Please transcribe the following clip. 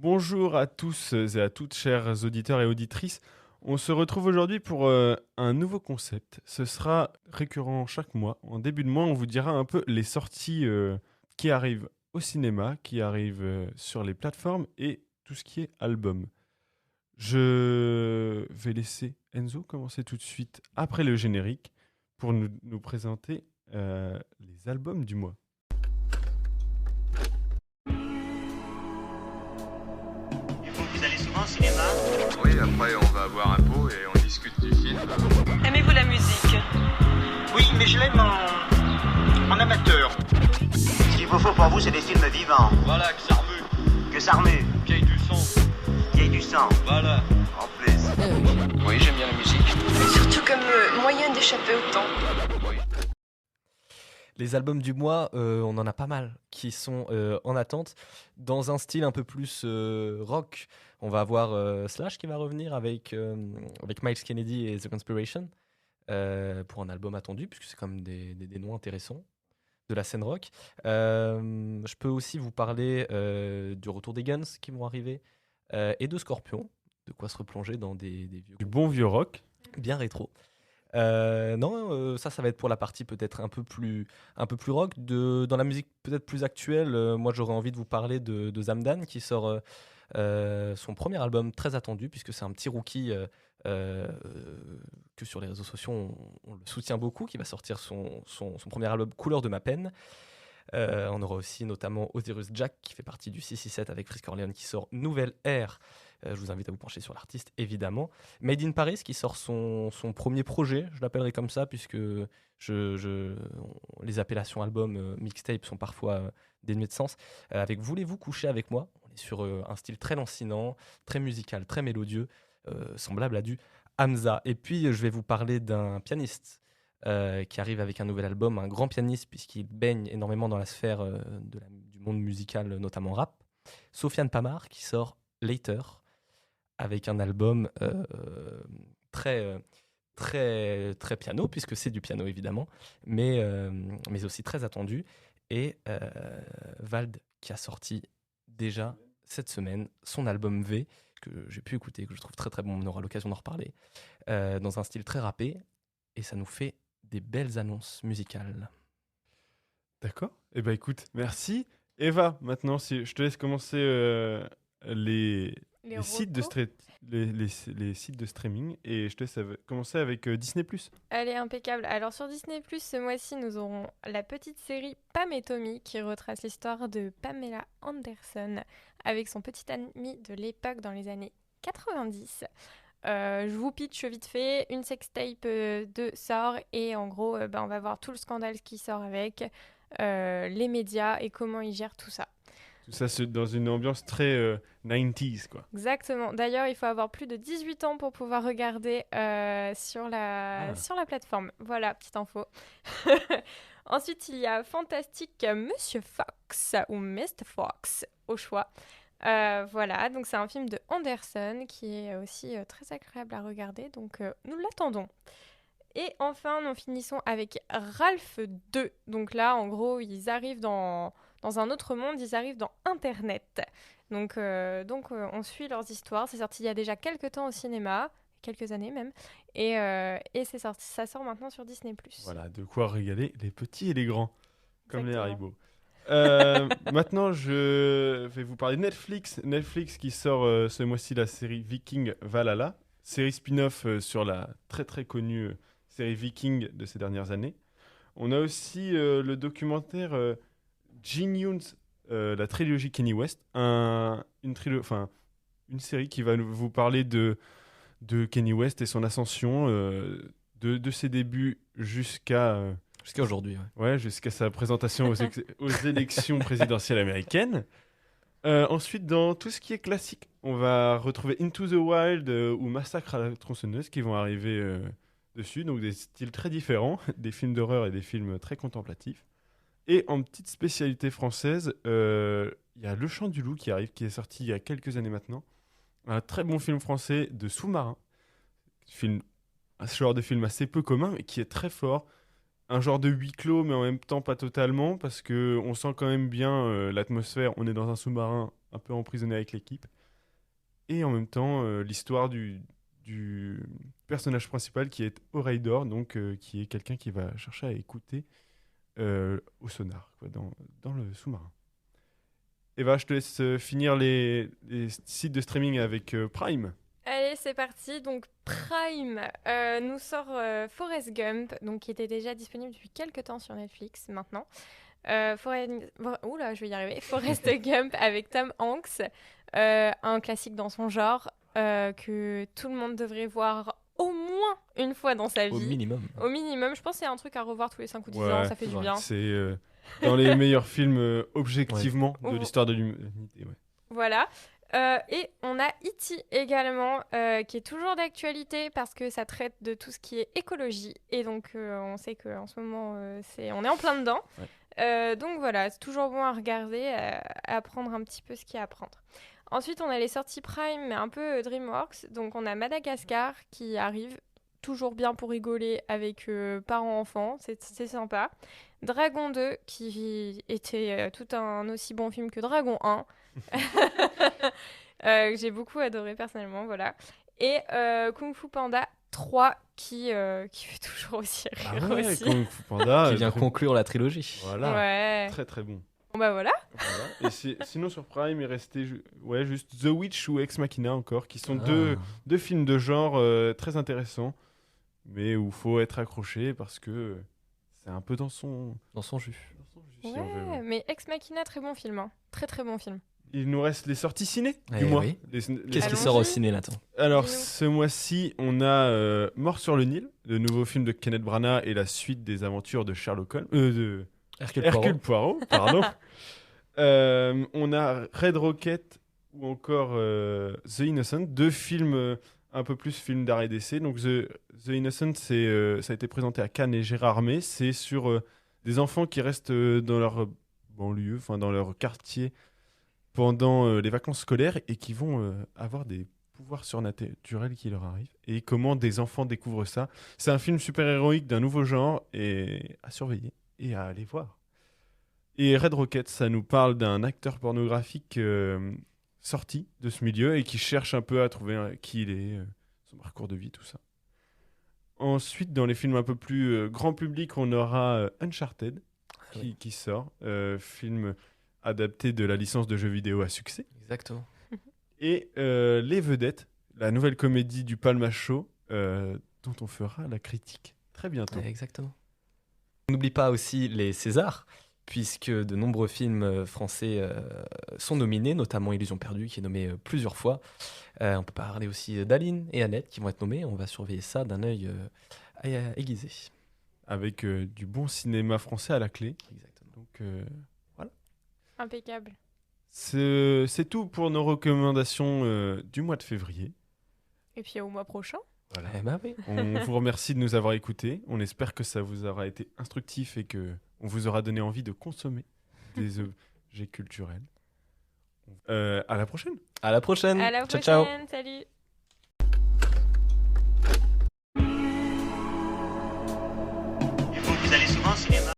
Bonjour à tous et à toutes, chers auditeurs et auditrices. On se retrouve aujourd'hui pour un nouveau concept. Ce sera récurrent chaque mois. En début de mois, on vous dira un peu les sorties qui arrivent au cinéma, qui arrivent sur les plateformes et tout ce qui est album. Je vais laisser Enzo commencer tout de suite après le générique pour nous présenter les albums du mois. Vous allez souvent au cinéma? Oui, après on va boire un pot et on discute du film. Aimez-vous la musique? Oui, mais je l'aime en amateur. Ce qu'il vous faut pour vous, c'est des films vivants. Voilà, que ça remue, Que ça remue, qu'il y ait du son. qu'il y ait du sang. Voilà. En plus. Oui, j'aime bien la musique. Surtout comme moyen d'échapper au temps. Oui. Les albums du mois, on en a pas mal qui sont en attente. Dans un style un peu plus rock, on va avoir Slash qui va revenir avec Miles Kennedy et The Conspiration pour un album attendu, puisque c'est comme des noms intéressants de la scène rock. Je peux aussi vous parler du retour des Guns qui vont arriver et de Scorpion, de quoi se replonger dans des vieux Du bon vieux rock. bien rétro. Non, ça va être pour la partie peut-être un peu plus rock. Dans la musique peut-être plus actuelle, moi j'aurais envie de vous parler de Zamdan qui sort son premier album très attendu, puisque c'est un petit rookie que sur les réseaux sociaux on le soutient beaucoup, qui va sortir son premier album Couleur de ma peine. On aura aussi notamment Osiris Jack qui fait partie du 667 avec Frisk Orleans qui sort Nouvelle Ère. Je vous invite à vous pencher sur l'artiste évidemment. Made in Paris qui sort son premier projet, je l'appellerai comme ça puisque les appellations album, mixtape sont parfois dénuées de sens. Avec Voulez-vous coucher avec moi, on est sur un style très lancinant, très musical, très mélodieux, semblable à du Hamza. Et puis je vais vous parler d'un pianiste qui arrive avec un nouvel album, un grand pianiste puisqu'il baigne énormément dans la sphère du monde musical, notamment rap. Sofiane Pamar qui sort Later avec un album très piano, puisque c'est du piano évidemment, mais aussi très attendu. Et Vald qui a sorti déjà cette semaine son album V, que j'ai pu écouter, que je trouve très très bon, on aura l'occasion d'en reparler, dans un style très rappé, et ça nous fait des belles annonces musicales. D'accord. Eh ben écoute, merci. Eva, maintenant, si je te laisse commencer les, Les les sites de recos. les sites de streaming et je te laisse commencer avec Disney+. Elle est impeccable. Alors sur Disney+, ce mois-ci, nous aurons la petite série Pam et Tommy qui retrace l'histoire de Pamela Anderson avec son petit ami de l'époque dans les années 90. Je vous pitch vite fait, une sextape sort et en gros, on va voir tout le scandale qui sort avec les médias et comment ils gèrent tout ça. Tout ça dans une ambiance très 90s, quoi. Exactement. D'ailleurs, il faut avoir plus de 18 ans pour pouvoir regarder sur Ah. sur la plateforme. Voilà, petite info. Ensuite, il y a Fantastique Monsieur Fox ou Mr. Fox au choix. Voilà, donc c'est un film de Anderson qui est aussi très agréable à regarder, donc nous l'attendons. Et enfin, nous finissons avec Ralph 2. Donc là, en gros, ils arrivent dans un autre monde, ils arrivent dans Internet. Donc, on suit leurs histoires. C'est sorti il y a déjà quelques temps au cinéma, quelques années même. Et c'est sorti, ça sort maintenant sur Disney+. Voilà, de quoi régaler les petits et les grands, comme les Exactement. Haribo. Maintenant, je vais vous parler de Netflix. Netflix qui sort ce mois-ci la série Viking Valhalla, série spin-off sur la très très connue série Viking de ces dernières années. On a aussi le documentaire Genius, la trilogie Kenny West, une série qui va vous parler de Kenny West et son ascension, de ses débuts Jusqu'à aujourd'hui, ouais. jusqu'à sa présentation aux élections présidentielles américaines. Ensuite, dans tout ce qui est classique, on va retrouver Into the Wild ou Massacre à la tronçonneuse qui vont arriver dessus, donc des styles très différents, des films d'horreur et des films très contemplatifs. Et en petite spécialité française, il y a Le Chant du Loup qui arrive, qui est sorti il y a quelques années maintenant. Un très bon film français de sous-marin. Ce genre de film assez peu commun, mais qui est très fort. Un genre de huis clos, mais en même temps pas totalement, parce que on sent quand même bien l'atmosphère. On est dans un sous-marin un peu emprisonné avec l'équipe. Et en même temps, l'histoire du personnage principal qui est Oreille d'Or, donc qui est quelqu'un qui va chercher à écouter au sonar, quoi, dans le sous-marin. Eva, je te laisse finir les sites de streaming avec Prime. Allez, c'est parti. Donc, Prime nous sort Forrest Gump, donc, qui était déjà disponible depuis quelques temps sur Netflix maintenant. Oula, je vais y arriver. Forrest Gump avec Tom Hanks, un classique dans son genre que tout le monde devrait voir au moins une fois dans sa vie. Au minimum. Au minimum, je pense que c'est un truc à revoir tous les 5 ou 10 ans, ça fait du bien. C'est dans les meilleurs films objectivement de l'histoire de l'humanité. Ouais. Voilà. Et on a E.T. également, qui est toujours d'actualité parce que ça traite de tout ce qui est écologie. Et donc, on sait qu'en ce moment, on est en plein dedans. Ouais. Donc voilà, c'est toujours bon à regarder, à apprendre un petit peu ce qu'il y a à apprendre. Ensuite, on a les sorties Prime, mais un peu DreamWorks. Donc, on a Madagascar qui arrive, toujours bien pour rigoler avec parents-enfants, c'est sympa. Dragon 2, qui était tout un aussi bon film que Dragon 1. Que j'ai beaucoup adoré personnellement, voilà. Et Kung Fu Panda 3 qui fait toujours aussi rire aussi. Kung Fu Panda qui vient conclure la trilogie. Voilà, ouais. Très très bon. Bon bah voilà. Et sinon sur Prime il restait juste The Witch ou Ex Machina encore, qui sont deux films de genre très intéressants, mais où il faut être accroché parce que c'est un peu dans son jus. Ouais, si on veut, mais Ex Machina, très bon film, hein. Très très bon film. Il nous reste les sorties ciné du mois. Oui. Qu'est-ce qui sort au ciné, Nathan? Alors, ce mois-ci, on a Mort sur le Nil, le nouveau film de Kenneth Branagh et la suite des aventures de Sherlock Holmes. De Hercule Poirot, pardon. On a Red Rocket ou encore The Innocent, deux films un peu plus films d'art et d'essai. Donc, The Innocent, ça a été présenté à Cannes et Gérard May. C'est sur des enfants qui restent dans leur banlieue, enfin dans leur quartier, pendant les vacances scolaires et qui vont avoir des pouvoirs surnaturels qui leur arrivent. Et comment des enfants découvrent ça. C'est un film super-héroïque d'un nouveau genre et à surveiller et à aller voir. Et Red Rocket, ça nous parle d'un acteur pornographique sorti de ce milieu et qui cherche un peu à trouver qui il est, son parcours de vie, tout ça. Ensuite, dans les films un peu plus grand public, on aura Uncharted qui sort, film adapté de la licence de jeux vidéo à succès. Exactement. Et Les Vedettes, la nouvelle comédie du Palma Show, dont on fera la critique très bientôt. Exactement. On n'oublie pas aussi les Césars, puisque de nombreux films français sont nominés, notamment Illusion perdue, qui est nommé plusieurs fois. On peut parler aussi d'Aline et Annette, qui vont être nommés. On va surveiller ça d'un œil aiguisé. Avec du bon cinéma français à la clé. Exactement. Donc, voilà. Impeccable. C'est tout pour nos recommandations du mois de février. Et puis au mois prochain. Voilà. Eh ben oui. On vous remercie de nous avoir écoutés. On espère que ça vous aura été instructif et que on vous aura donné envie de consommer des objets culturels. À la prochaine. À la prochaine. À la ciao, prochaine. ciao. Salut.